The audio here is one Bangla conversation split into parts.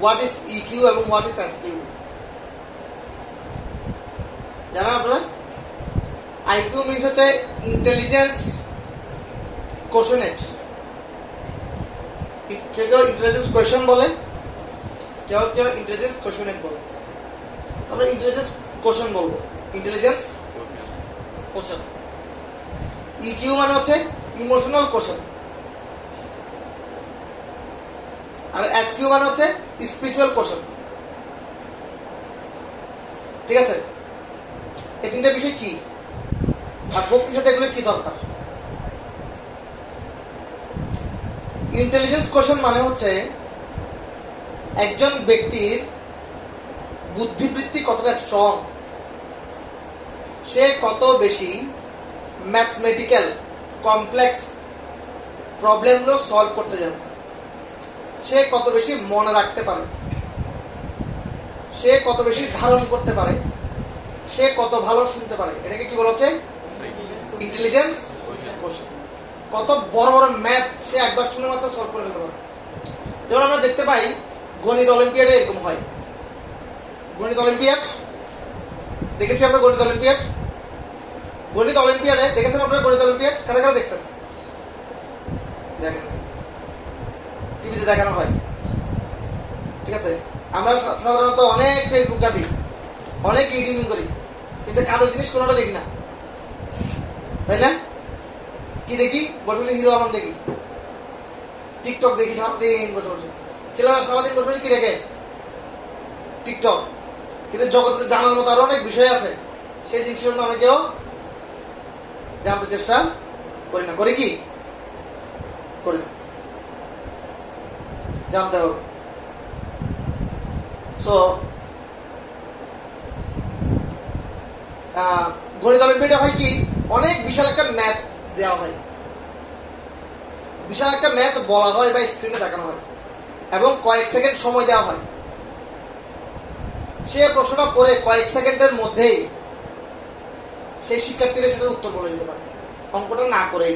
হোয়াট ইজ ইকিউ এবং হোয়াট ইজ এসকিউ জানেন আপনারা? আইকিউ মিনস হচ্ছে ইন্টেলিজেন্স কোশনেট। কেউ ইন্টেলিজেন্স কোয়েশন বলে, কেউ কেউ ইন্টেলিজেন্স কোশনেট বলে। আমরা ইন্টেলিজেন্স কোশন বলবো, ইন্টেলিজেন্স কোশন। ইকিউ মানে হচ্ছে ইমোশনাল কোশন, আর এসকিউ মানে হচ্ছে স্পিরিচুয়াল কোশন। ঠিক আছে? এই তিনটা বিষয় কি আর ভক্তির সাথে এগুলো কি দরকার? ইন্টেলিজেন্স কোশন মানে হচ্ছে একজন ব্যক্তির বুদ্ধিবৃত্তি কতটা স্ট্রং, সে কত বেশি ম্যাথমেটিক্যাল কমপ্লেক্স প্রবলেমগুলো সলভ করতে জানে, সে কত বেশি মনে রাখতে পারে, সে কত বেশি ধারণ করতে পারে, সে কত ভালো শুনতে পারে। এটাকে কি বলা হচ্ছে? ইন্টেলিজেন্স কোশন। কত বড় বড় ম্যাথ সে একবার শুনে মাত্র সলভ করে ফেলতে পারে। যেমন আমরা দেখতে পাই গণিত অলিম্পিয়াডে এরকম হয়। গণিত অলিম্পিয়াড দেখেছি আমরা, গণিত অলিম্পিয়াড, গণিত অলিম্পিয়াডে দেখেছেন আপনারা? গণিত অলিম্পিয়াড কারা কারা দেখছেন? দেখেন, টিভিতে দেখানো হয়। ঠিক আছে? আমরা সাধারণত অনেক ফেসবুক ঘাঁটি, অনেক ইউটিউবিং করি, কিন্তু কাজের জিনিস কোনোটা দেখি না, তাই না? কি দেখি? বসে বসে হিরো আলম দেখি, টিকটক দেখি সারাদিন বসে বসে। ছেলেরা সারাদিন বসে বসে কি দেখে? টিকটক। কিন্তু জগতে জানার মতো আরো অনেক বিষয় আছে, সেই জিনিসগুলো আমরা কেউ জানতে চেষ্টা করি না। করি কি? করি না, জানতে হবে। সো গণিত অলিম্পিয়াডে হয় কি, অনেক বিশাল একটা ম্যাথ দেওয়া হয়, বিশাল একটা ম্যাথ বলা হয় বা স্ক্রিনে দেখানো হয় এবং কয়েক সেকেন্ড সময় দেওয়া হয়। সে প্রশ্নটা করে কয়েক সেকেন্ডের মধ্যেই সেই শিক্ষার্থীরা সেটা উত্তর বলে দিতে পারে, অঙ্কটা না করেই।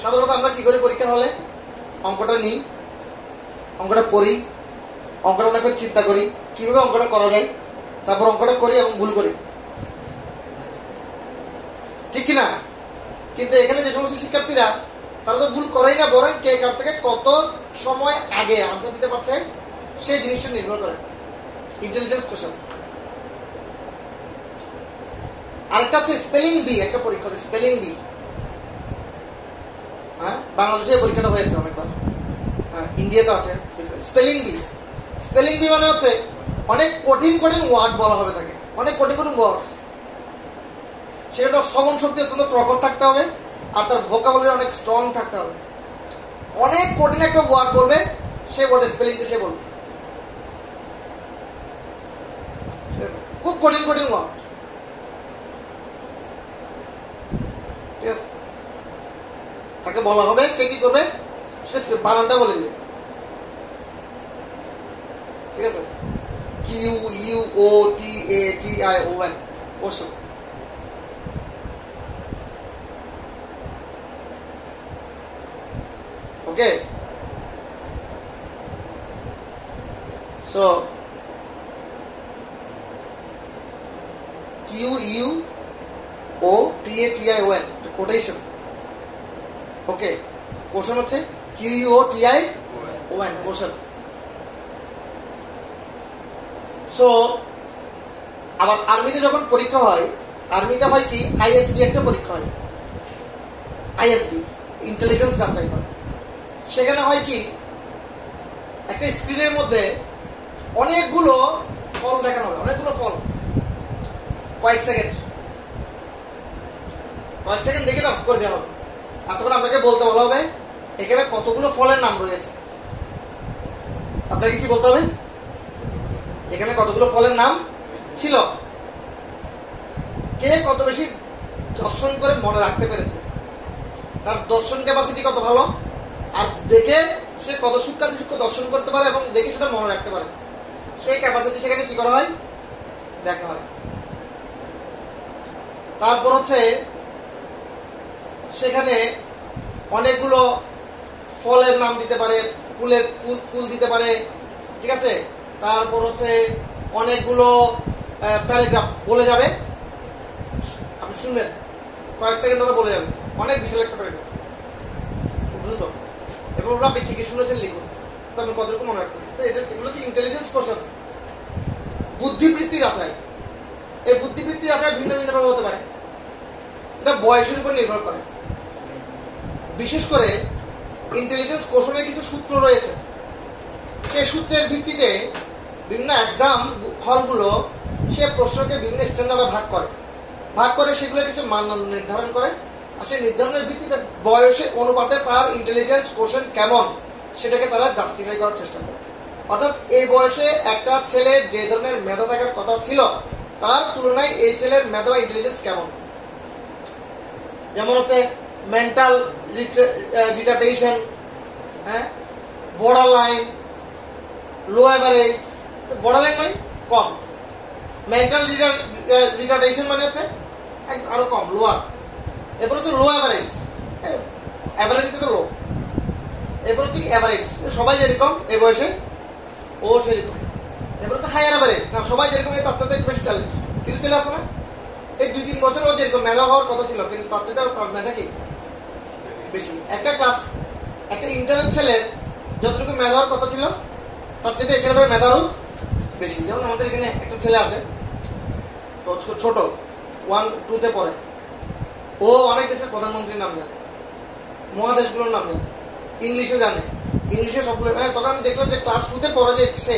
সাধারণত আমরা কি করি? পরীক্ষা হলে অঙ্কটা নিই, অঙ্কটা পড়ি, অঙ্কটা অনেক চিন্তা করি কিভাবে অঙ্কটা করা যায়, তারপর অঙ্কটা করি এবং ভুল করি, ঠিক কিনা? কিন্তু এখানে যে সমস্ত শিক্ষার্থীরা, তারা তো ভুল করেই না, বরং কে কার থেকে কত সময় আগে আনসার দিতে পারছে সেই জিনিসটা নির্ভর করে। Intelligence question. আরেকটা হচ্ছে স্পেলিং বি, একটা পরীক্ষা স্পেলিং বি। হ্যাঁ, বাংলাদেশে পরীক্ষাটা হয়েছে অনেকবার, হ্যাঁ ইন্ডিয়াতে আছে স্পেলিং বি। স্পেলিং বি মানে হচ্ছে অনেক কঠিন কঠিন ওয়ার্ড বলা হবে তাকে, অনেক কঠিন কঠিন ওয়ার্ড। সেটা শ্রবণ শক্তি অত্যন্ত প্রখর থাকতে হবে আর তার ভোকাবুলারি অনেক স্ট্রং থাকতে হবে। অনেক কঠিন একটা ওয়ার্ড বলবে, সে ওয়ার্ডের স্পেলিংটা সে বলবে, খুব কঠিন কঠিন ওয়ার্ড। ঠিক আছে? তাকে বলা হবে, সে কি করবে? সে বানানটা বলে দিবে। ঠিক আছে? Q U O T A T I O N, question. Okay, so Q U O T A T I O N, quotation. Okay, question হচ্ছে Q U O T I O N, question. So আবার আর্মিতে যখন পরীক্ষা হয়, আর্মিতে হয় কি, আইএসবি একটা পরীক্ষা হয়, আইএসবি ইন্টেলিজেন্স যাচাই করে। সেখানে হয় কি, একটা স্ক্রিনের মধ্যে অনেকগুলো ফল দেখানো হবে, অনেকগুলো ফল, কয়েক সেকেন্ড দেখে অফ করে দেওয়া হবে। আর তখন আপনাকে বলতে বলা হবে এখানে কতগুলো ফলের নাম রয়েছে। আপনাকে কি বলতে হবে? এখানে কতগুলো ফলের নাম ছিল, কে কত বেশি দর্শন করে মনে রাখতে পেরেছে, তার দর্শন ক্যাপাসিটি কত ভালো, আর দেখে সে কত সূক্ষ্ম দর্শন করতে পারে এবং দেখে সেটা মনে রাখতে পারে, সেই ক্যাপাসিটি সেখানে কি করা হয়? দেখা হয়। তারপর হচ্ছে সেখানে অনেকগুলো ফলের নাম দিতে পারে, ফুল দিতে পারে, ঠিক আছে, তারপর হচ্ছে অনেকগুলো প্যারাগ্রাফ বলে যাবে, আপনি শুনবেন কয়েক সেকেন্ড ধরে বলে যাবে, অনেক বিশাল একটা প্যারাগ্রাফ, খুব দ্রুত, এবং আপনি কি কি শুনেছেন লিখুন, তো আপনি কতটুকু মনে রাখবেন। এটা এগুলো হচ্ছে ইন্টেলিজেন্স কোশ্চেন। বুদ্ধিবৃত্তি যাচাই, এই বুদ্ধিবৃত্তি যাচাই ভিন্ন ভিন্ন ভাবে হতে পারে, এটা বয়সের উপর নির্ভর করে। বিশেষ করে ইন্টেলিজেন্স কোশ্চেনের কিছু সূত্র রয়েছে, সেই সূত্রের ভিত্তিতে বিভিন্ন এক্সাম হলগুলো সে প্রশ্নকে বিভিন্ন স্ট্যান্ডার্ডে ভাগ করে সেগুলোর কিছু মানদণ্ড নির্ধারণ করে, আর সেই নির্ধারণের ভিত্তিতে বয়সের অনুপাতে তার ইন্টেলিজেন্স কোশ্চেন কেমন সেটাকে তারা জাস্টিফাই করার চেষ্টা করে। অর্থাৎ এই বয়সে একটা ছেলের যে ধরনের মেধা থাকার কথা ছিল তার তুলনায় এই ছেলের মেধা বা ইন্টেলিজেন্স কেমন। যেমন হচ্ছে মেন্টাল রিটার্ডেশন, হ্যাঁ, বর্ডার লাইন, লো এভারেজ। বর্ডার লাইন মানে কম, মেন্টাল রিটার্ডেশন মানে হচ্ছে আরো কম, লোয়ার। এরপর হচ্ছে লো এভারেজ, এভারেজ থেকে লো। এরপর হচ্ছে এভারেজ, সবাই যেরকম এই বয়সে ও সেরকম। এরপর হচ্ছে হায়ার এভারেজ, না সবাই যেরকম তার সাথে একটু বেশি ট্যালেন্ট, কিছু ছেলে আছে না এই 2-3 বছর ও যেরকম মেধা হওয়ার কথা ছিল কিন্তু তার সাথে তার মেধা কি বেশি। একটা ইন্টারের ছেলের যতটুকু মেধা হওয়ার কথা ছিল তার সাথে এই ছেলেটার মেধারও বেশি। যেমন আমাদের এখানে একটা ছেলে আছে, ছোট 1-2 পড়ে, ও অনেক দেশের প্রধানমন্ত্রীর নাম জানে, মহাদেশগুলোর নাম জানে, ইংলিশে জানে, ইংলিশে সবগুলো। তখন আমি দেখলাম যে ক্লাস 2 পড়ে যে সে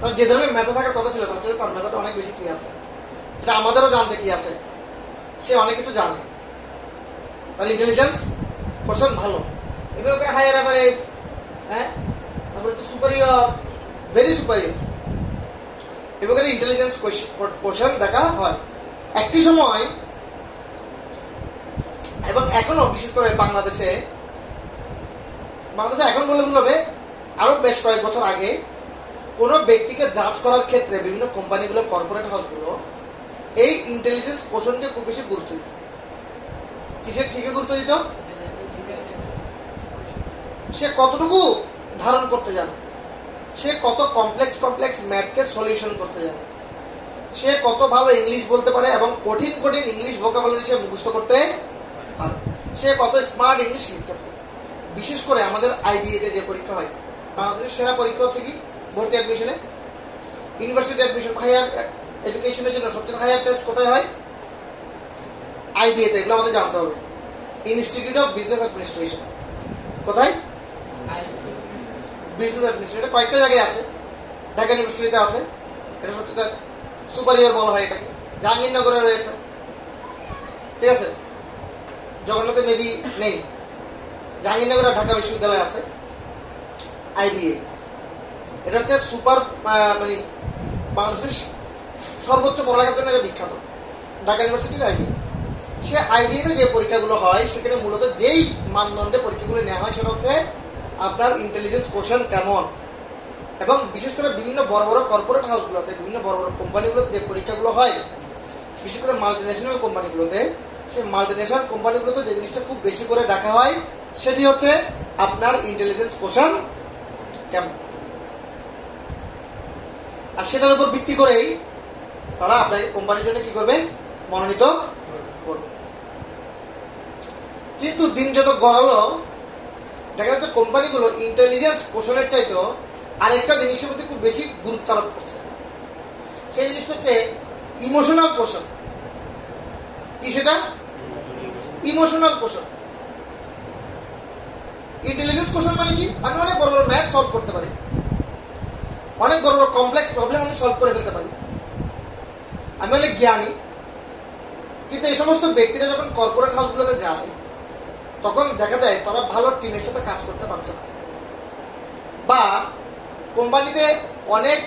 তার যে ধরনের মেধা থাকার কথা ছিল তার সাথে তার মেধাটা অনেক বেশি কি আছে, এটা আমাদেরও জানতে কি আছে, সে অনেক কিছু জানে, তার ইন্টেলিজেন্স কোশ্চেন ভালো। এবার ওকে হায়ার এভারেজ, হ্যাঁ, তারপরে তো সুপারিয়র, ভেরি সুপারিয়র, এবার ইন্টেলিজেন্স কোশ্চেন দেখা হয় একটি সময়। এবং এখনো বিশেষ করে বাংলাদেশে এখন বলে হবে, আরো বেশ কয়েক বছর আগে কোন ব্যক্তিকে জাজ করার ক্ষেত্রে বিভিন্ন কোম্পানিগুলো, কর্পোরেট হাউসগুলো এই ইন্টেলিজেন্স কোশ্চেনকে খুব বেশি গুরুত্ব দিত। কিসের ঠিকই গুরুত্ব দিত? সে কতটুকু ধারণ করতে জানে, সে কত কমপ্লেক্স ম্যাথকে সলিউশন করতে জানে, সে কত ভালো ইংলিশ বলতে পারে এবং কঠিন ইংলিশ ভোকাবুলারি সে মুখস্থ করতে পারে, সে কত স্মার্ট ইংলিশ লিখতে পারে। বিশেষ করে আমাদের আইবিএতে যে পরীক্ষা হয়, বাংলাদেশের সেরা পরীক্ষা হচ্ছে কি ভর্তি অ্যাডমিশনে, ইউনিভার্সিটি অ্যাডমিশন, হায়ার এডুকেশনের জন্য সবচেয়ে হায়ার টেস্ট কোথায় হয়? আইবিএতে। এগুলো আমাদের জানতে হবে। Institute of business administration. কোথায়? Business administration. কয়েকটা জায়গায় আছে, ঢাকা ইউনিভার্সিটিতে আছে, এটা সবচেয়ে সুপারিয়র বলা হয় এটাকে। জাহাঙ্গীরনগরে রয়েছে, ঠিক আছে, জগন্নাথে মেবি নেই, জাহাঙ্গীরনগরে ঢাকা বিশ্ববিদ্যালয় আছে আইবিএ। এটা হচ্ছে সুপার, মানে বাংলাদেশের সর্বোচ্চ পড়ালেখার জন্য এটা বিখ্যাত, ঢাকা ইউনিভার্সিটির আইবিএ। সে আইবিএতে যে পরীক্ষাগুলো হয় সেখানে মূলত যেই মানদণ্ডে পরীক্ষাগুলো নেওয়া হয় সেটা হচ্ছে আপনার ইন্টেলিজেন্স কোশ্চেন কেমন। এবং বিশেষ করে বিভিন্ন বড় বড় কর্পোরেট হাউসগুলোতে, বিভিন্ন বড় বড় কোম্পানিগুলোতে যে পরীক্ষাগুলো হয়, বিশেষ করে মাল্টিন্যাশনাল কোম্পানিগুলোতে, সেই মাল্টিন্যাশনাল কোম্পানিগুলোতে যে জিনিসটা খুব বেশি করে দেখা হয় সেটি হচ্ছে আপনার ইন্টেলিজেন্স কোশ্চেন কেমন। আর সেটার উপর ভিত্তি করেই তারা আপনাকে কোম্পানির জন্য কি করবে? মনোনীত করবে। কিন্তু দিন যত গড়ালো দেখা যাচ্ছে কোম্পানিগুলো ইন্টেলিজেন্স কোশ্চেনের চাইতেও আরেকটা জিনিসের প্রতি খুব বেশি গুরুত্ব আরোপ করছে। সেই জিনিসটা হচ্ছে ইমোশনাল কোশ্চেন। কি সেটা? Emotional question. ইন্টেলিজেন্স কোশ্চেন মানে কি? আমি অনেক বড় বড় ম্যাথ সলভ করতে পারি, অনেক বড় বড় কমপ্লেক্স প্রবলেম আমি সলভ করে ফেলতে পারি, আমি অনেক জ্ঞানী। কিন্তু এই সমস্ত ব্যক্তিরা যখন কর্পোরেট হাউসগুলোতে যায় তখন দেখা যায় তারা ভালো টিমের সাথে কাজ করতে পারছে না, বা কোম্পানিতে অনেক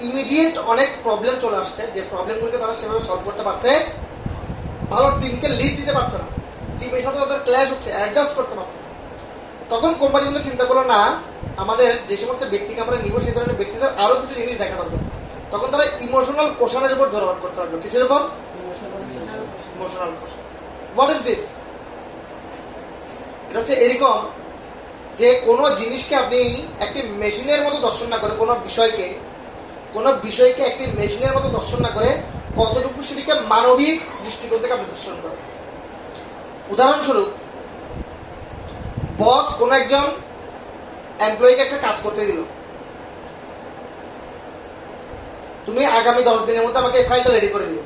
ইমিডিয়েট অনেক প্রবলেম চলে আসছে, যে প্রবলেমগুলোকে তারা সেভাবে সলভ করতে পারছে, ভালো টিমকে লিড দিতে পারছে না, টিমের সাথে তাদের ক্ল্যাশ হচ্ছে, অ্যাডজাস্ট করতে পারছে না। তখন কোম্পানিগুলো চিন্তা করলো না, আমাদের যে সমস্ত ব্যক্তিকে আমরা নিব সেই ধরনের ব্যক্তিদের আরো কিছু জিনিস দেখা দরকার। তখন তারা ইমোশনাল কোশ্চেনের উপর জোরারোপ করতে পারবে। কিসের উপর? Emotional question. What is this? এটা হচ্ছে এরকম যে কোনো জিনিসকে আপনি একটি মেশিনের মতো দর্শন না করে, কোনো বিষয়কে একটি মেশিনের মতো দর্শন না করে কতটুকু সেটিকে মানবিক দৃষ্টিকোণ থেকে আপনি দর্শন করেন। উদাহরণস্বরূপ, বস কোন একজন এমপ্লয়িকে একটা কাজ করতে দিল, তুমি আগামী 10 দিনের মধ্যে আমাকে এই ফাইলটা রেডি করে দিও।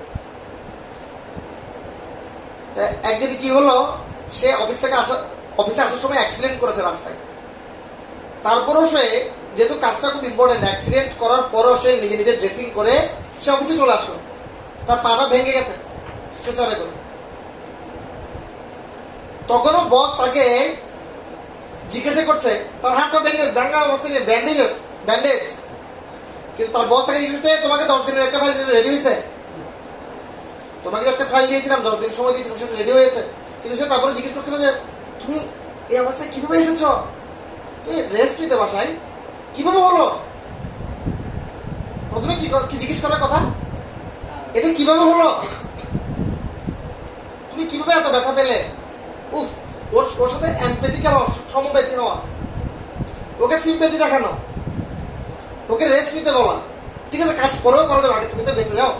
একদিন কি হলো, সে অফিসে আসার সময় অ্যাক্সিডেন্ট করেছে রাস্তায়। তারপরও সে, যেহেতু কাজটা খুব ইম্পর্টেন্ট, অ্যাক্সিডেন্ট করার পরও সে নিজে ড্রেসিং করে সে অফিসে চলে আসলো। তার পাটা ভেঙে গেছে স্ট্রেচারে করে। তখনও বস তাকে জিজ্ঞাসা করছে, তার হাতটা ভাঙা অবস্থায় ব্যান্ডেজ, কিন্তু তার বস তাকে জিজ্ঞেস করছে, তোমাকে 10 দিনের একটা ফাইল রেডি হয়েছে? তোমাকে একটা ফাইল দিয়েছিলাম, 10 দিন সময় দিয়েছিলাম, সেটা রেডি হয়েছে। কিন্তু সে তারপরে জিজ্ঞেস করছিল যে তুমি এই অবস্থায় কিভাবে এসেছ, তুমি রেস্ট নিতে বাসায় কিভাবে হলো? প্রথমে কি জিজ্ঞেস করার কথা, এটা কিভাবে হলো, তুমি কিভাবে এত ব্যথা পেলে? উফ, ওর সাথে এমপ্যাথি হওয়া, সমব্যথী হওয়া, ওকে সিম্প্যাথি দেখানো, ওকে রেস্ট নিতে বলা। ঠিক আছে, কাজ পরেও করা যাবে, আগে তুমি তো বেঁচে যাও,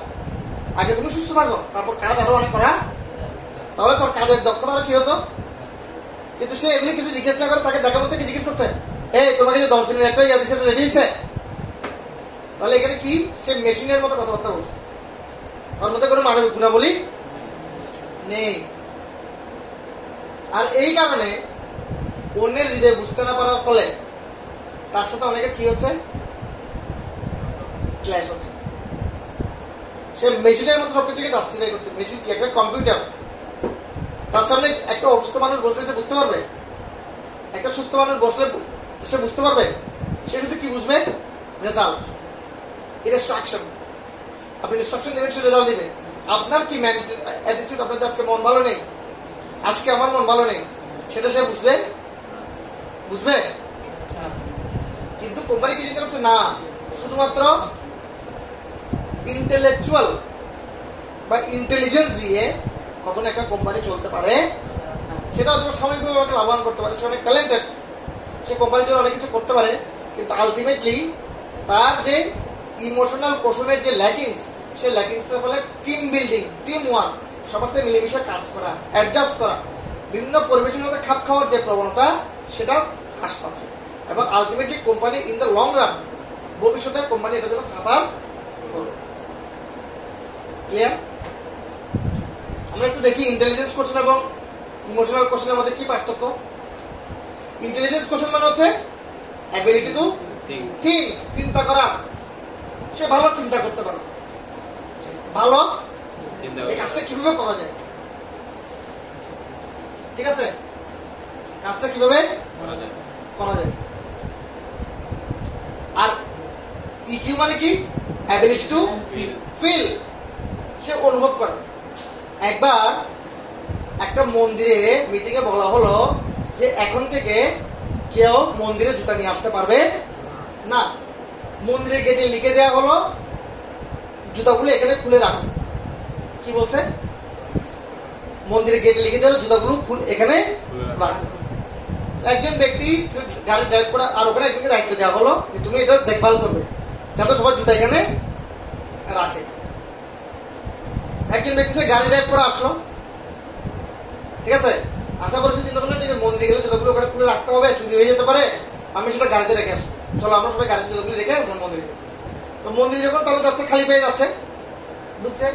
আগে তুমি সুস্থ থাকো, তারপর কাজ আরো অনেক করা, তাহলে তার কাজের দক্ষতা কি হতো। কিন্তু সে এমনি কিছু জিজ্ঞেস না করে তাকে দেখা থেকে জিজ্ঞেস করছে, এই তোমাকে যে 10 দিনের একটা ইয়াদি সেটা রেডি হয়েছে? তাহলে এখানে কি, সে মেশিনের মতো কথাবার্তা বলছে, তার মধ্যে কোনো মানবিক গুণাবলী নেই। আর এই কারণে অন্যের হৃদয় বুঝতে না পারার ফলে তার সাথে অনেকের কি হচ্ছে, ক্ল্যাশ হচ্ছে। সে মেশিনের মতো সবকিছুকে জাস্টিফাই করছে। মেশিন কি, একটা কম্পিউটার। তার সামনে একটা অসুস্থ মানুষ বসলে সে বুঝতে পারবে? একটা সুস্থ মানুষ বসলে সে বুঝতে পারবে? সে শুধু কি বুঝবে, রেজাল্ট, ইনস্ট্রাকশন। আপনি ইনস্ট্রাকশন দেবেন, সে রেজাল্ট দিবে। আপনার কি অ্যাটিটিউড, আপনার আজকে মন ভালো নেই, আজকে আমার মন ভালো নেই, সেটা সে বুঝবে। কিন্তু কোম্পানি কি চিন্তা করছে, না শুধুমাত্র ইন্টেলেকচুয়াল বা ইন্টেলিজেন্স দিয়ে কখনো একটা কোম্পানি চলতে পারে, সেটা হয়তো সাময়িকভাবে লাভবান করতে পারে, সে অনেক ট্যালেন্টেড, সে কোম্পানির জন্য অনেক কিছু করতে পারে, কিন্তু আলটিমেটলি তার যে ইমোশনাল কোশনের যে ল্যাকিংস, সেই ল্যাকিংসের ফলে টিম বিল্ডিং, টিম ওয়ার্ক, সবার সাথে মিলেমিশে কাজ করা, অ্যাডজাস্ট করা, বিভিন্ন পরিবেশের মধ্যে খাপ খাওয়ার যে প্রবণতা, সেটা হ্রাস পাচ্ছে। এবং ultimately company in the long run, ভবিষ্যতে কোম্পানি এটার জন্য সাফার করবে। ক্লিয়ার? আমরা একটু দেখি ইন্টেলিজেন্স কোশ্চেন এবং ইমোশনাল কোশ্চেনের মধ্যে কি পার্থক্য। ইন্টেলিজেন্স কোশ্চেন মানে হচ্ছে অ্যাবিলিটি টু থিঙ্ক, চিন্তা করা। সে ভালো চিন্তা করতে পারে, ভালো এই কাজটা কিভাবে করা যায়, ঠিক আছে, কাজটা কিভাবে করা যায়। আর ইকিউ মানে কি, অ্যাবিলিটি টু ফিল, সে অনুভব করে। একবার একটা মন্দিরে মিটিং এ বলা হলো যে এখন থেকে কেউ মন্দিরে জুতা নিয়ে আসতে পারবে না। মন্দিরের গেটে লিখে দেওয়া হলো জুতাগুলো এখানে খুলে রাখো। কি বলছে, মন্দিরের গেটে লিখে দেওয়া জুতাগুলো এখানে রাখো। একজন ব্যক্তি গাড়ি ড্রাইভ করা, আর ওখানে একজনকে দায়িত্ব দেওয়া হলো যে তুমি এটা দেখভাল করবে যাতে সবাই জুতা এখানে রাখে। একজন ব্যক্তি সে গাড়ি ড্রাইভ করে আসলো, ঠিক আছে, আশা করি সে চিন্তা করলেন ঠিক আছে মন্দিরে গেলে জুতাগুলো ওখানে খুলে রাখতে হবে, চুরি হয়ে যেতে পারে, আমি সেটা গাড়িতে রেখে আসবো, চলো আমরা সবাই গাড়িতে জুতাগুলো রেখে মন্দিরে। তো মন্দিরে যখন তাহলে যাচ্ছে, খালি পেয়ে যাচ্ছে, ঢুকছে,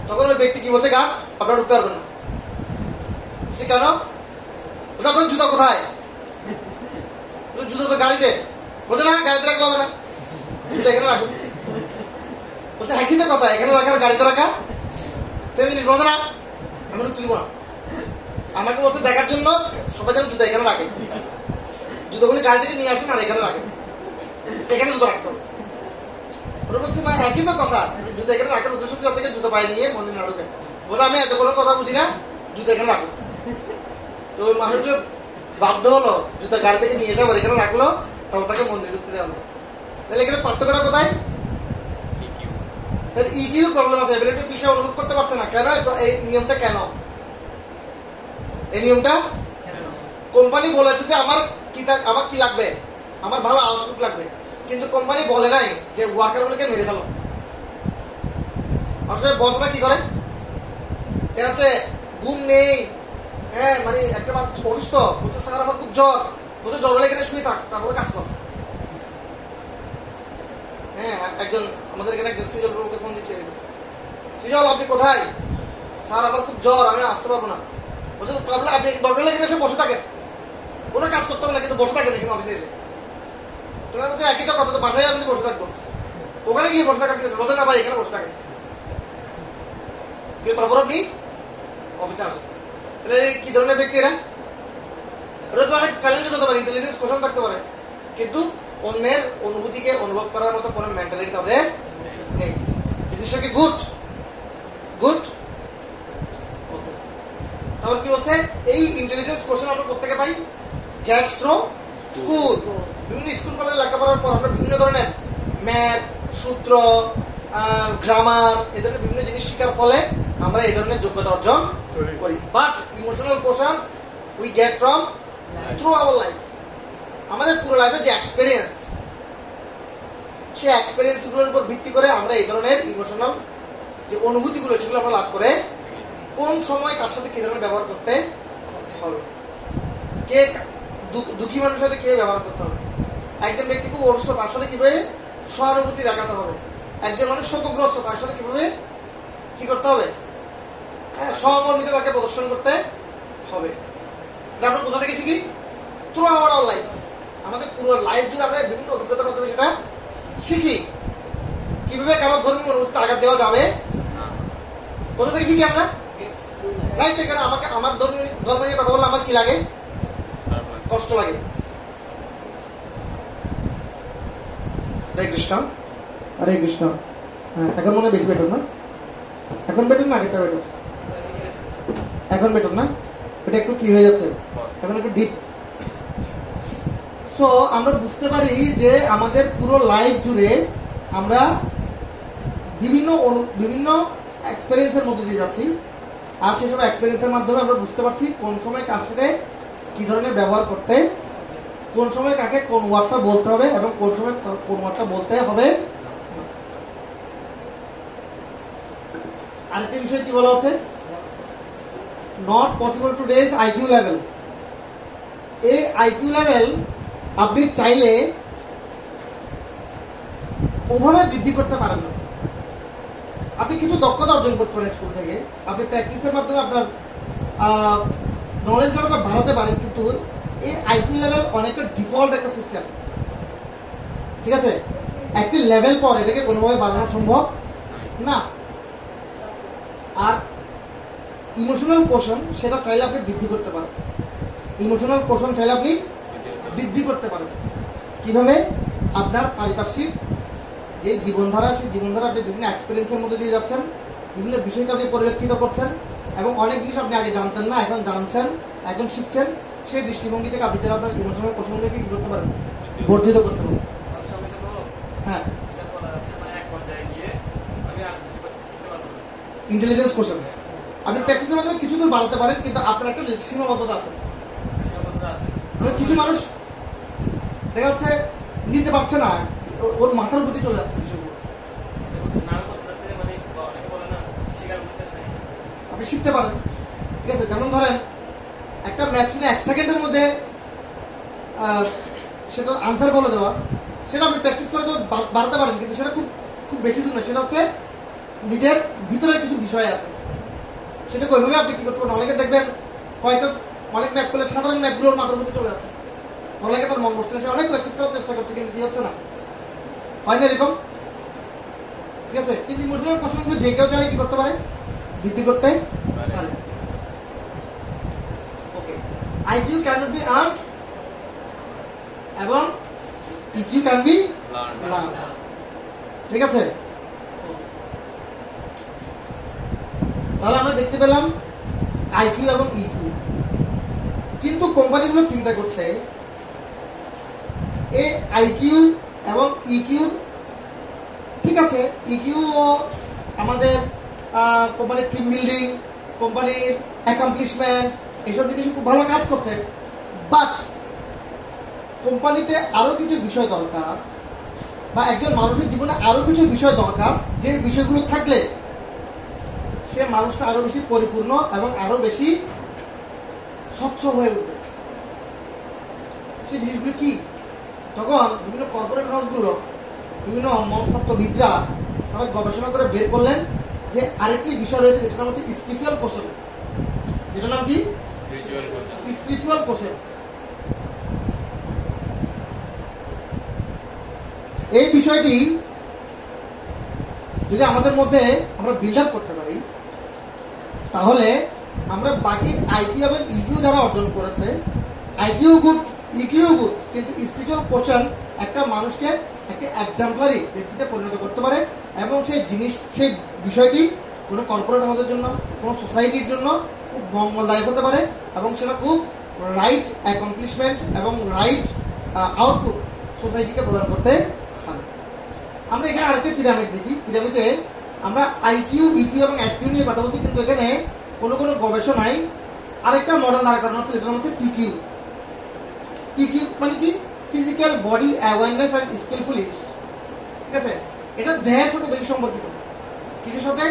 তখন ওই ব্যক্তি কি বলছে, গা আপনারা ঢুকতে পারবেন না। কেন? আপনার জুতা কোথায়? জুতো তো গাড়িতে। বলছে না, গাড়িতে রাখলে হবে না, জুতো এখানে রাখুন। বলছে হ্যাঁ কিন্তু কথা, এখানে রাখার গাড়িতে রাখা ফ্যামিলি বলছে না, আমি ঢুকতে দিব না। আমাকে বলছে দেখার জন্য সবাই যেন জুতো এখানে রাখে, জুতোগুলি গাড়ি থেকে নিয়ে আসুন আর এখানে রাখেন, এখানে জুতো রাখতে হবে। ওরা বলছে না, একই তো কথা, জুতো এখানে রাখার উদ্দেশ্য হচ্ছে থেকে জুতো পায়ে নিয়ে মন্দির না ঢুকে। বলে আমি এত কোনো কথা বুঝি না, জুতো এখানে রাখো। তো ওই মানুষগুলো বাধ্য হলো জুতো গাড়ি থেকে নিয়ে এসে আবার এখানে রাখলো, তখন তাকে মন্দিরে ঢুকতে দেওয়া হলো। তাহলে এখানে পার্থক্যটা কোথায়? ইকিউ প্রবলেম আছে, এবিলিটি ফিল সে অনুভব করতে পারছে না। কেন এই নিয়মটা? কেন এই নিয়মটা? কোম্পানি বলেছে যে আমার আমার কি লাগবে, আমার ভালো আউটপুট লাগবে, কিন্তু কোম্পানি বলে নাই যে ওয়ার্কারগুলোকে মেরে ফেলো। আসলে বসরা কি করে, ঠিক আছে, ঘুম নেই, হ্যাঁ মানে একটা অসুস্থ বলছে, স্যার আমার খুব জ্বর, বলছে জ্বর হলে এখানে শুয়ে থাক, তারপরে কাজ কর। হ্যাঁ একজন আমাদের এখানে একজন সিজল প্রভুকে ফোন দিচ্ছে, সিজল আপনি কোথায়, স্যার আমার খুব জ্বর, আমি আসতে পারবো না। বলছে তাহলে আপনি দরকার হলে এখানে এসে বসে থাকেন, কোনো কাজ করতে হবে না, কিন্তু বসে থাকেন এখানে অফিসে এসে। তোমার বলছে একই তো কথা, তো বাসায় আপনি বসে থাকবো, ওখানে গিয়ে বসে থাকা বলছে না ভাই এখানে বসে থাকেন, কিন্তু তারপর আপনি অফিসে আসেন। তাহলে কি ধরনের ব্যক্তি এরা? ওরা তো অনেক চ্যালেঞ্জ হতে পারে, ইন্টেলিজেন্স কোশ্চেন থাকতে পারে, কিন্তু অন্যের অনুভূতিকে অনুভব করার মতো কোনো মেন্টালিটি তাদের নেই। জিনিসটা কি গুড? গুড। তারপর কি হচ্ছে, এই ইন্টেলিজেন্স কোশ্চেন আমরা কোথেকে পাই? Gets through school. বিভিন্ন স্কুল কলেজে লেখাপড়ার পর আমরা বিভিন্ন ধরনের ম্যাথ, সূত্র, গ্রামার, এই ধরনের বিভিন্ন জিনিস শেখার ফলে আমরা এই ধরনের যোগ্যতা অর্জন করি। But emotional questions we get from through our life. আমাদের পুরো লাইফে যে এক্সপেরিয়েন্স, সেই এক্সপেরিয়েন্স গুলোর উপর ভিত্তি করে আমরা এই ধরনের ইমোশনাল যে অনুভূতিগুলো সেগুলো আমরা লাভ করে কোন সময় কার সাথে কি ধরনের ব্যবহার করতে হবে, কে দুঃখী মানুষের সাথে কে ব্যবহার করতে হবে, একজন ব্যক্তি খুব অসুস্থ তার সাথে কিভাবে সহানুভূতি দেখাতে হবে, একজন মানুষ শোকগ্রস্ত তার সাথে কিভাবে কি করতে হবে, হ্যাঁ সহমর্মিতা তাকে প্রদর্শন করতে হবে। আমরা কোথা থেকে শিখি? Through our life. আমাদের পুরো লাইফ জুড়ে আমরা বিভিন্ন অভিজ্ঞতার মাধ্যমে সেটা শিখি। কিভাবে কারো ধর্মীয় অনুভূতিতে আঘাত দেওয়া যাবে, কোথা থেকে শিখি আমরা? লাইফ থেকে। আমাকে আমার ধর্ম নিয়ে কথা বললে আমার কি লাগে? কষ্ট লাগে। হরে কৃষ্ণ, হরে কৃষ্ণ। এখন মনে বেশি বেটার না? এখন বেটার না আগেরটা বেটার? এখন বেটার না? এটা একটু কি হয়ে যাচ্ছে, এখন একটু ডিপ। সো আমরা বুঝতে পারি যে আমাদের পুরো লাইফ জুড়ে আমরা বিভিন্ন এক্সপেরিয়েন্সের মধ্যে দিয়ে যাচ্ছি, আর সেসব এক্সপেরিয়েন্সের মাধ্যমে আমরা বুঝতে পারছি কোন সময় কার সাথে কি ধরনের ব্যবহার করতে, কোন সময় কাকে কোন ওয়ার্ডটা বলতে হবে এবং কোন সময় কোন ওয়ার্ডটা বলতে হবে। আরেকটা বিষয় কি বলা হচ্ছে, not possible to raise IQ level. এই আইকিউ লেভেল আপনি চাইলে ওভাবে বৃদ্ধি করতে পারেন না। আপনি কিছু দক্ষতা অর্জন করতে পারেন স্কুল থেকে, আপনি প্র্যাকটিসের মাধ্যমে আপনার নলেজ লেভেলটা বাড়াতে পারেন, কিন্তু এই আইকিউ লেভেল অনেকটা ডিফল্ট একটা সিস্টেম, ঠিক আছে? একটি লেভেল পর এটাকে কোনোভাবে বাড়ানো সম্ভব না। আর ইমোশনাল কোশ্চেন সেটা চাইলে আপনি বৃদ্ধি করতে পারেন। ইমোশনাল কোশ্চেন চাইলে আপনি বৃদ্ধি করতে পারেন কিভাবে? আপনার পারিপার্শ্বিক যে জীবনধারা, সেই জীবনধারা আপনি বিভিন্ন এক্সপেরিয়েন্সের মধ্যে দিয়ে যাচ্ছেন, বিভিন্ন বিষয়কে আপনি পরিলক্ষিত করছেন এবং অনেক জিনিস আপনি আগে জানতেন না, এখন জানছেন, এখন শিখছেন। সেই দৃষ্টিভঙ্গি থেকে আপনি চাইলে আপনার ইমোশনাল কোশ্চেনগুলোকে কি করতে পারেন? বর্ধিত করতে পারেন। হ্যাঁ, ইন্টেলিজেন্স কোশ্চেন আপনি প্র্যাকটিসের মাধ্যমে কিছু দূর বাড়াতে পারেন, কিন্তু আপনার একটা সীমাবদ্ধতা আছে। কিছু মানুষ দেখা যাচ্ছে নিতে পারছে না, ওর মাথার বুদ্ধি চলে যাচ্ছে বিষয়গুলো। আপনি শিখতে পারেন, ঠিক আছে? যেমন ধরেন একটা ম্যাথ শুনে 1 সেকেন্ডের মধ্যে সেটার আনসার বলে দেওয়া, সেটা আপনি প্র্যাকটিস করে তো বাড়াতে পারেন, কিন্তু সেটা খুব খুব বেশি দূর না। সেটা হচ্ছে নিজের ভিতরে কিছু বিষয় আছে, সেটাকে ওইভাবে আপনি কি করতে পারেন। অনেকে দেখবেন অনেক ম্যাথ করলে সাধারণ ম্যাথগুলোর মাথার মধ্যে চলে যাচ্ছে, অনেকে তার মন বসছে না, সে অনেক প্র্যাকটিস করার চেষ্টা করছে, কিন্তু কি হচ্ছে না, হয় না এরকম, ঠিক আছে? কিন্তু ইমোশনাল কোশ্চেনগুলো যে কেউ চাইলে কি করতে পারে? বৃদ্ধি করতে পারে। Okay, IQ can not be earned এবং ইকিউ ক্যান বি লার্নড, ঠিক আছে? তাহলে আমরা দেখতে পেলাম আইকিউ এবং ইকিউ। কিন্তু কোম্পানিগুলো চিন্তা করছে এই আইকিউ এবং ইকিউ, ঠিক আছে, ইকিউ আমাদের কোম্পানির টিম বিল্ডিং, কোম্পানির অ্যাকমপ্লিশমেন্ট, এইসব জিনিস খুব ভালো কাজ করছে, বাট কোম্পানিতে আরো কিছু বিষয় দরকার, বা একজন মানুষের জীবনে আরো কিছু বিষয় দরকার, যে বিষয়গুলো থাকলে সে মানুষটা আরো বেশি পরিপূর্ণ এবং আরো বেশি সচ্ছল হয়ে উঠবে। সেই জিনিসগুলো কি? তখন বিভিন্ন কর্পোরেট হাউসগুলো, বিভিন্ন মনস্তত্ত্ববিদরা তারা গবেষণা করে বের করলেন যে আরেকটি বিষয় রয়েছে, যেটার নাম হচ্ছে স্পিরিচুয়াল কোশ্চেন। যেটার নাম কি? Spiritual question. এই বিষয়টি যদি আমাদের মধ্যে আমরা বিল্ড আপ করতে পারি, তাহলে আমরা বাকি আইকিউ এবং ইকিউ যারা অর্জন করেছে, আইকিউ গুড, ইকিউ গুড, কিন্তু স্পিরিচুয়াল কোশ্চেন একটা মানুষকে একটা এক্সাম্পলারি ব্যক্তিতে পরিণত করতে পারে, এবং সেই বিষয়টি কোনো কর্পোরেট হাউসের জন্য, কোনো সোসাইটির জন্য খুব মঙ্গলদায়ক হতে পারে, এবং সেটা খুব রাইট অ্যাকমপ্লিশমেন্ট এবং রাইট আউটপুট সোসাইটিকে প্রদান করতে পারে। আমরা এখানে আরেকটা পিরামিড দেখি। পিরামিডে আমরা আইকিউ, ইকিউ এবং এসকিউ নিয়ে কথা বলছি, কিন্তু এখানে কোনো কোনো গবেষণায় আরেকটা মডেল দাঁড় করানো হচ্ছে, যেটা হচ্ছে পিকিউ। পিকিউ মানে কি? Physical body awareness and skillful use. ঠিক আছে, এটা দেহের সাথে বেশি সম্পর্কিত। কিসের সাথে?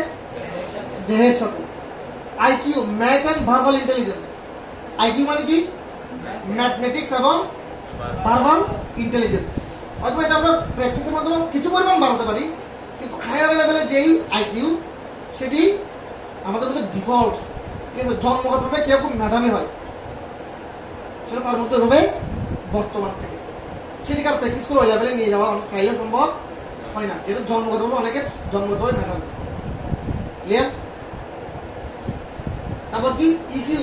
দেহের সাথে। IQ, math and verbal intelligence. IQ মানে কি? ম্যাথমেটিক্স এবং ভার্বাল ইন্টেলিজেন্স। অথবা এটা আমরা প্র্যাকটিসের মাধ্যমে কিছু পরিমাণ বাড়াতে পারি, কিন্তু হায়ার লেভেলের যেই আইকিউ, সেটি আমাদের মধ্যে ডিফল্ট। ঠিক আছে, জন্মগতভাবে কেউ খুব মেধাবী হয়, সেটা তার মধ্যে হবে বর্তমান থেকে। সেটিকে আর প্র্যাকটিস করে ওই লেভেলে নিয়ে যাওয়া অনেক চাইলে সম্ভব হয় না, যেটা জন্মগতভাবে অনেকের জন্মগতভাবে মেধাবী। ক্লিয়ার? তারপর কি? EQ,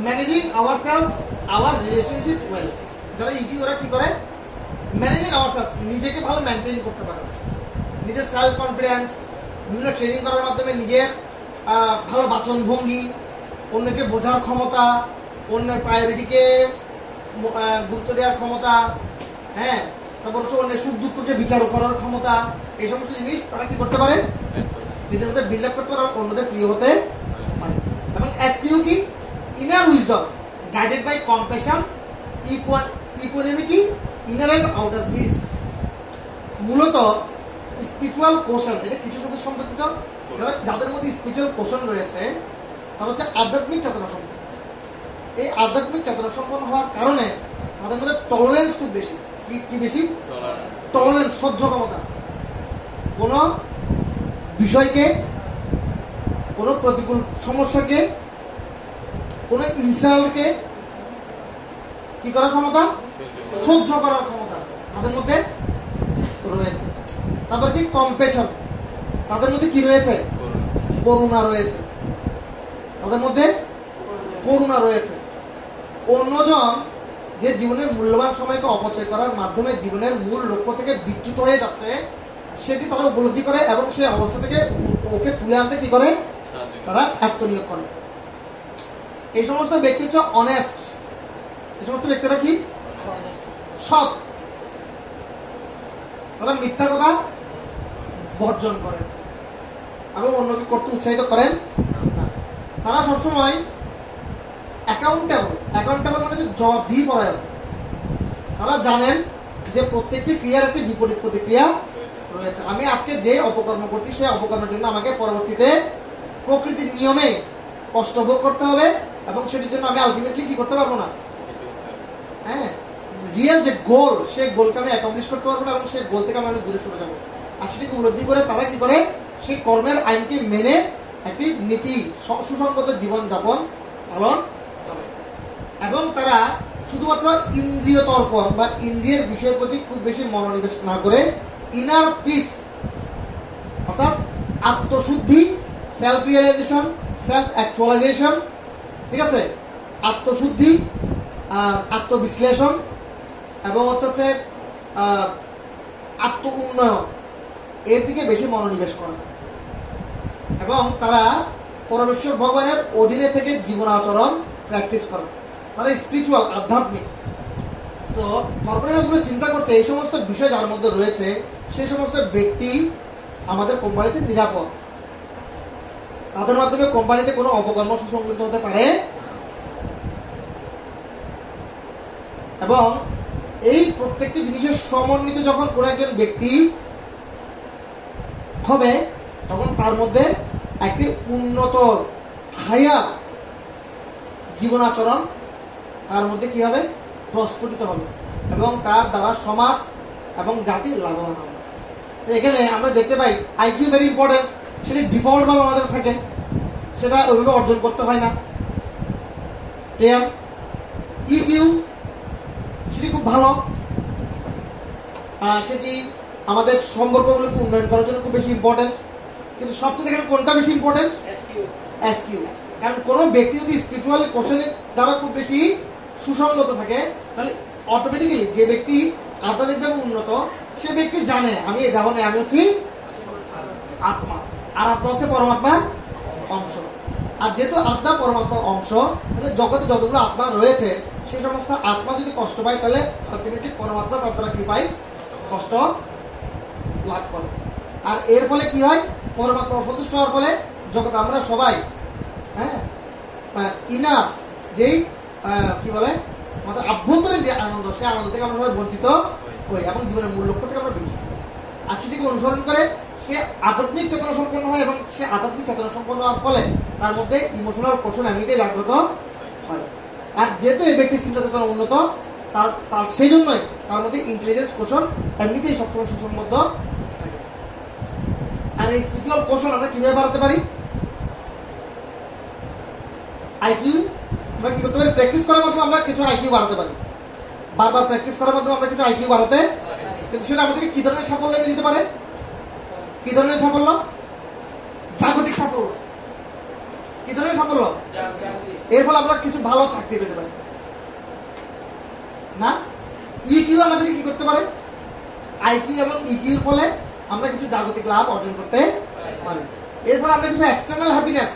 managing our self, our relationship well. যারা ইকিউ, ওরা কি করে? ম্যানেজিং আওয়ার সেলফ, নিজেকে ভালো মেনটেন করতে পারে, নিজের সেলফ কনফিডেন্স, বিভিন্ন ট্রেনিং করার মাধ্যমে নিজের ভালো বাচন ভঙ্গি, অন্যকে বোঝার ক্ষমতা, অন্যের প্রায়োরিটিকে গুরুত্ব দেওয়ার ক্ষমতা, হ্যাঁ, তারপর হচ্ছে অন্যের সুখ দুঃখকে বিচার করার ক্ষমতা, এই সমস্ত জিনিস তারা কি করতে পারে? নিজের মধ্যে বিল্ড আপ করতে পারে, অন্যদের প্রিয় হতে পারে। এবং এসকিউ কি? Inner wisdom, guided by compassion, equanimity, inner and outer peace. মূলত স্পিরিচুয়াল কোশ্চেন, এটা কিসের সাথে সম্পর্কিত? যাদের মধ্যে স্পিরিচুয়াল কোশ্চেন রয়েছে, তারা হচ্ছে আধ্যাত্মিক চেতনা সম্পন্ন। এই আধ্যাত্মিক চেতনা সম্পন্ন হওয়ার কারণে তাদের মধ্যে টলারেন্স খুব বেশি। কি বেশি? টলারেন্স, সহ্য ক্ষমতা। কোন বিষয়কে, কোন প্রতিকূল সমস্যাকে, কোন ইনসাল্টকে কি করার ক্ষমতা? সহ্য করার ক্ষমতা তাদের মধ্যে রয়েছে। তারপর কি? কম্প্যাশন, তাদের মধ্যে কি রয়েছে? করুণা রয়েছে, তাদের মধ্যে করুণা রয়েছে। অন্যজন যে জীবনের মূল্যবান সময়কে অপচয় করার মাধ্যমে জীবনের মূল লক্ষ্য থেকে বিচ্যুত হয়ে যাচ্ছে, সেটি তারা উপলব্ধি করে এবং সেই অবস্থা থেকে ওকে তুলে আনতে কি করে? তারা আত্মনিয়োগ করে। এই সমস্ত ব্যক্তি হচ্ছে অনেস্ট। এই সমস্ত ব্যক্তিরা কি? সৎ। তারা মিথ্যা কথা বর্জন করেন এবং অন্যকে করতে উৎসাহিত করেন না। তারা সবসময় অ্যাকাউন্টেবল মানে হচ্ছে জবাবদিহি পরায়ণ। তারা জানেন যে প্রত্যেকটি ক্রিয়ার একটি বিপরীত প্রতিক্রিয়া রয়েছে। আমি আজকে যে অপকর্ম করছি, সেই অপকর্মের জন্য আমাকে পরবর্তীতে প্রকৃতির নিয়মে কষ্ট ভোগ করতে হবে, এবং সেটির জন্য আমি আলটিমেটলি কি করতে পারবো না। হ্যাঁ, রিয়েল যে গোল, সেই গোলকে আমি অ্যাকমপ্লিশ করতে পারবো না, এবং সেই গোল থেকে আমি অনেক দূরে সরে যাবো। আর সেটিকে উপলব্ধি করে তারা কি করে? সেই কর্মের আইনকে মেনে একটি নীতি সুসংগত জীবন যাপন পালন করে, এবং তারা শুধুমাত্র ইন্দ্রিয় তর্পণ বা ইন্দ্রিয়ের বিষয়ের প্রতি খুব বেশি মনোনিবেশ না করে ইনার পিস, অর্থাৎ আত্মশুদ্ধি, সেলফ রিয়েলাইজেশন, সেলফ অ্যাকচুয়ালাইজেশন, ঠিক আছে, আত্মশুদ্ধি, আত্মবিশ্লেষণ এবং হচ্ছে আত্ম উন্নয়ন, এর দিকে বেশি মনোনিবেশ করে, এবং তারা পরমেশ্বর ভগবানের অধীনে থেকে জীবন আচরণ প্র্যাকটিস করে। তারা স্পিরিচুয়াল, আধ্যাত্মিক। তো কর্পোরেটগুলো চিন্তা করতে এই সমস্ত বিষয় যার মধ্যে রয়েছে, সেই সমস্ত ব্যক্তি আমাদের কোম্পানিতে নিরাপদ। তাদের মাধ্যমে কোম্পানিতে কোনো অপকর্ম সুসংগঠিত হতে পারে, এবং এই প্রত্যেকটি জিনিসের সমন্বিত যখন কোন একজন ব্যক্তি হবে, তখন তার মধ্যে একটি উন্নত হায়া জীবন আচরণ তার মধ্যে কি হবে, প্রস্ফুটিত হবে, এবং তার দ্বারা সমাজ এবং জাতি লাভবান হবে। এখানে আমরা দেখতে পাই আইকিউ ভেরি ইম্পর্টেন্ট, সেটা ডিফল্ট ভাবে আমাদের থাকে, সেটা ওইভাবে অর্জন করতে হয় না। ইকিউ সেটি খুব ভালো, সেটি আমাদের সম্পর্কগুলোকে উন্নয়ন করার জন্য খুব বেশি ইম্পর্টেন্ট। কিন্তু সবচেয়ে এখানে কোনটা বেশি ইম্পর্টেন্ট? এসকিউ। কারণ কোন ব্যক্তি যদি স্পিরিচুয়াল কোশ্চেনের দ্বারা খুব বেশি সুসংগত থাকে, তাহলে অটোমেটিক্যালি যে ব্যক্তি আধ্যাত্মিকভাবে উন্নত, সে ব্যক্তি জানে আমি এই দেহ নেই, আমি হচ্ছি আত্মা, আর আত্মা হচ্ছে পরমাত্মার অংশ। আর যেহেতু আত্মা পরমাত্মার অংশ, তাহলে জগতে যতগুলো আত্মা রয়েছে সেই সমস্ত আত্মা যদি কষ্ট পায়, তাহলে আলটিমেটলি পরমাত্মা তার দ্বারা কি পায়? কষ্ট লাভ করে। আর এর ফলে কি হয়? পরমাত্মা অসন্তুষ্ট হওয়ার ফলে জগৎ আমরা সবাই ইনার যেই কি বলে আমাদের আভ্যন্তরীণ যে আনন্দ, সেই আনন্দ থেকে আমরা সবাই বঞ্চিত হই এবং জীবনের মূল লক্ষ্য থেকে আমরা বিচ্যুত। আর সেটিকে অনুসরণ করে সে আধ্যাত্মিক চেতনা সম্পন্ন হয়, এবং সে আধ্যাত্মিক চেতনা সম্পন্ন হওয়ার ফলে তার মধ্যে ইমোশনাল কোষণ এমনিতেই জাগ্রত হয়। আর যেহেতু এই ব্যক্তির চিন্তা চেতনা উন্নত, তার সেই জন্যই তার মধ্যে ইন্টেলিজেন্স কোষণ এমনিতেই সবসময় সুসম্বদ্ধ থাকে। আর এই স্পিরিচুয়াল কোষণ আমরা কিভাবে বাড়াতে পারি? আইকিউ আমরা কি করতে পারি? প্র্যাকটিস করার মাধ্যমে আমরা কিছু আইকিউ বাড়াতে পারি। বারবার প্র্যাকটিস করার মাধ্যমে আমরা কিছু আইকিউ বাড়াতে, কিন্তু সেটা আমাদেরকে কি ধরনের সাফল্য এনে দিতে পারে? কি ধরনের সাফল্য? জাগতিক সাফল্য। কি ধরনের সাফল্য? এর ফলে আমরা কিছু ভালো চাকরি পেতে পারি না? ইকিউ আমাদেরকে কি করতে পারে? আইকিউ এবং ইকিউর ফলে আমরা কিছু জাগতিক লাভ অর্জন করতে পারি। এর ফলে আমরা কিছু এক্সটার্নাল হ্যাপিনেস,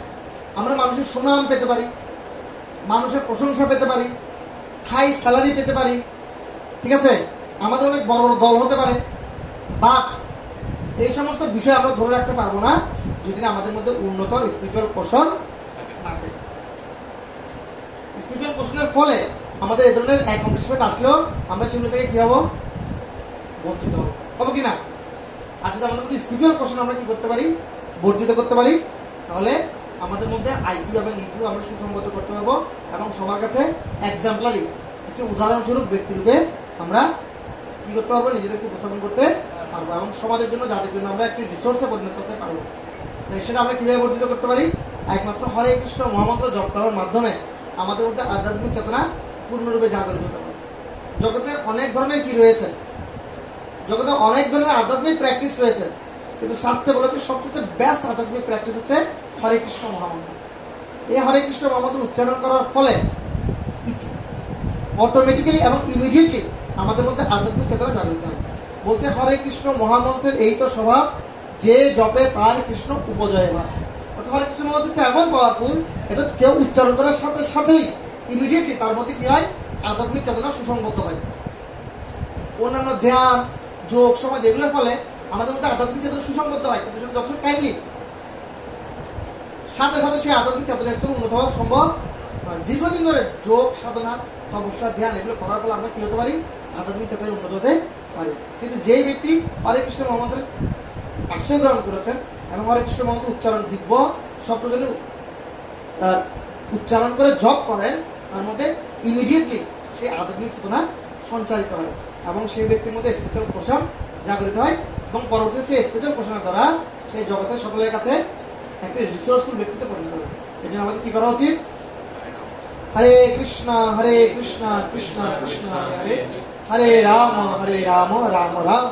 আমরা মানুষের সুনাম পেতে পারি, মানুষের প্রশংসা পেতে পারি, হাই স্যালারি পেতে পারি, ঠিক আছে, আমাদের অনেক বড় বড় দল হতে পারে। বাট এই সমস্ত বিষয় আমরা ধরে রাখতে পারবো না যদি আমাদের মধ্যে উন্নত স্পিরিচুয়াল কোষণ না থাকে। স্পিরিচুয়াল কোষণের ফলে আমাদের এই ধরনের অ্যাকমপ্লিশমেন্ট আসলেও আমরা সেগুলো থেকে কি হবো? বঞ্চিত হবো কিনা? আর যদি আমাদের মধ্যে স্পিরিচুয়াল কোষণ আমরা কি করতে পারি? বর্জিত করতে পারি, তাহলে আমাদের মধ্যে আইকিউ এবং ইকিউ আমরা সুসংগত করতে পারবো, এবং সবার কাছে এক্সাম্পলারি একটি উদাহরণস্বরূপ ব্যক্তিরূপে আমরা কি করতে পারবো? নিজেদেরকে উপস্থাপন করতে পারবো, এবং সমাজের জন্য, যাদের জন্য আমরা একটি রিসোর্সে পরিণত করতে পারবো। সেটা আমরা কিভাবে বর্ধিত করতে পারি? একমাত্র হরে কৃষ্ণ মহামন্ত্র জপ করার মাধ্যমে আমাদের মধ্যে আধ্যাত্মিক চেতনা পূর্ণরূপে জাগরিত হতে পারে। জগতে অনেক ধরনের কি রয়েছে? জগতে অনেক ধরনের আধ্যাত্মিক প্র্যাকটিস রয়েছে, কিন্তু শাস্ত্রে বলেছে সবচেয়ে বেস্ট আধ্যাত্মিক প্র্যাকটিস হচ্ছে হরে কৃষ্ণ মহামন্ত্র। এই হরে কৃষ্ণ মহামন্ত্র উচ্চারণ করার ফলে অটোমেটিক্যালি এবং ইমিডিয়েটলি আমাদের মধ্যে আধ্যাত্মিক চেতনা জাগরিত হয়। বলছে হরে কৃষ্ণ মহামন্ত্রের এই তো স্বভাব, যে জপে তার কৃষ্ণ উপজয় হয়। হরে কৃষ্ণ মহামন্ত্র হচ্ছে এমন পাওয়ারফুল, এটা কেউ উচ্চারণ করার সাথে সাথেই ইমিডিয়েটলি তার মধ্যে কি হয়? আধ্যাত্মিক চেতনা সুসংগত হয়। অন্যান্য ধ্যান, যোগ, সময় এগুলোর ফলে আমাদের মধ্যে আধ্যাত্মিক চেতনা সুসংগত হয়, কিন্তু সেটা যথেষ্ট টাইমলি সাথে সাথে সেই আধ্যাত্মিক চেতনা স্তর উন্নত হওয়া সম্ভব নয়। দীর্ঘদিন ধরে যোগ সাধনা, তপস্যা, ধ্যান এগুলো করার ফলে আমরা কি হতে পারি? আধ্যাত্মিক চেতনায় উন্নত হতে পারি। কিন্তু যেই ব্যক্তি হরে কৃষ্ণ মহামন্ত্রের আশ্রয় গ্রহণ করেছেন এবং হরে কৃষ্ণ মহামন্ত্র উচ্চারণ দিব্য শব্দ যদি উচ্চারণ করে জপ করেন, তার মধ্যে ইমিডিয়েটলি সেই আধ্যাত্মিক চেতনা সঞ্চারিত হয়, এবং সেই ব্যক্তির মধ্যে স্পিরিচুয়াল কোষণ জাগরিত হয়, এবং পরবর্তীতে সেই স্পিরিচুয়াল কোষণের দ্বারা সেই জগতের সকলের কাছে একটি রিসোর্সফুল ব্যক্তিত্ব পরিণত হবে। এই জন্য আমাদের কি করা উচিত? হরে কৃষ্ণ কৃষ্ণ কৃষ্ণ কৃষ্ণ হরে হরে, হরে রাম রাম রাম